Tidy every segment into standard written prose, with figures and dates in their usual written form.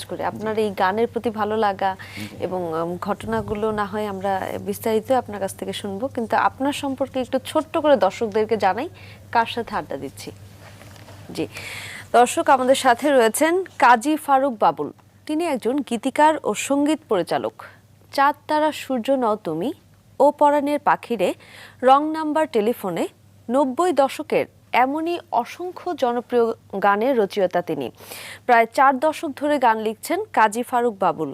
করে আপনার এই গানের প্রতি ভালো লাগা এবং ঘটনাগুলো না হয় আমরা বিস্তারিত আপনার কাছ থেকে শুনবো, কিন্তু আপনার সম্পর্কে একটু ছোট্ট করে দর্শকদেরকে জানাই কার সাথে আড্ডা দিচ্ছি। জি দর্শক, আমাদের সাথে রয়েছেন কাজী ফারুক বাবুল। তিনি একজন গীতিকার ও সঙ্গীত পরিচালক। চাঁদ তারা সূর্য নও তুমি, ও পরাণের পাখিরে, রং নাম্বার টেলিফোনে, 90 দশকের এমনই অসংখ্য জনপ্রিয় গানের রচয়িতা তিনি। প্রায় 4 দশক ধরে গান লিখছেন কাজী ফারুক বাবুল।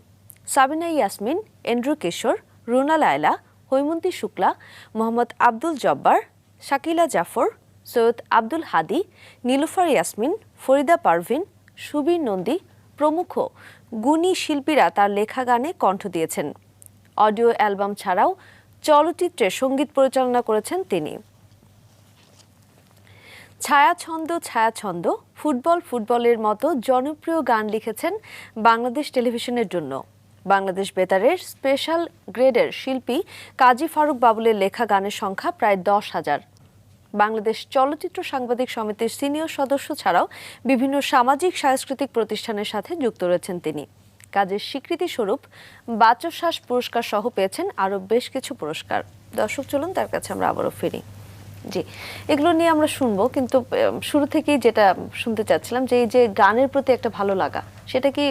সাবিনা ইয়াসমিন, এন্ড্রু কিশোর, রুনা লায়লা, হৈমন্তী শুক্লা, মোহাম্মদ আব্দুল জব্বার, শাকিলা জাফর, সৈয়দ আব্দুল হাদি, নীলুফার ইয়াসমিন, ফরিদা পারভিন, সুবীর নন্দী প্রমুখ গুণী শিল্পীরা তার লেখা গানে কণ্ঠ দিয়েছেন। অডিও অ্যালবাম ছাড়াও চলচ্চিত্রে সঙ্গীত পরিচালনা করেছেন তিনি। ছায়াছন্দ ছায়াছন্দ, ফুটবল ফুটবলের মতো জনপ্রিয় গান লিখেছেন বাংলাদেশ টেলিভিশনের জন্য। বাংলাদেশ বেতারের স্পেশাল গ্রেডের শিল্পী কাজী ফারুক বাবুলের লেখা গানের সংখ্যা প্রায় 10,000। বাংলাদেশ চলচ্চিত্র সাংবাদিক সমিতির সিনিয়র সদস্য ছাড়াও বিভিন্ন সামাজিক সাংস্কৃতিক প্রতিষ্ঠানের সাথে যুক্ত রয়েছেন তিনি। কাজের স্বীকৃতি স্বরূপ বাচশ্বাস পুরস্কার সহ পেয়েছেন আরও বেশ কিছু পুরস্কার। দর্শক চলুন তার কাছে আমরা আবারও ফিরি। জি, এগুলো নিয়ে আমরা শুনবো, কিন্তু শুরু থেকেই যেটা শুনতে চাচ্ছিলাম যে এই যে গানের প্রতি একটা ভালো লাগা, সেটা কি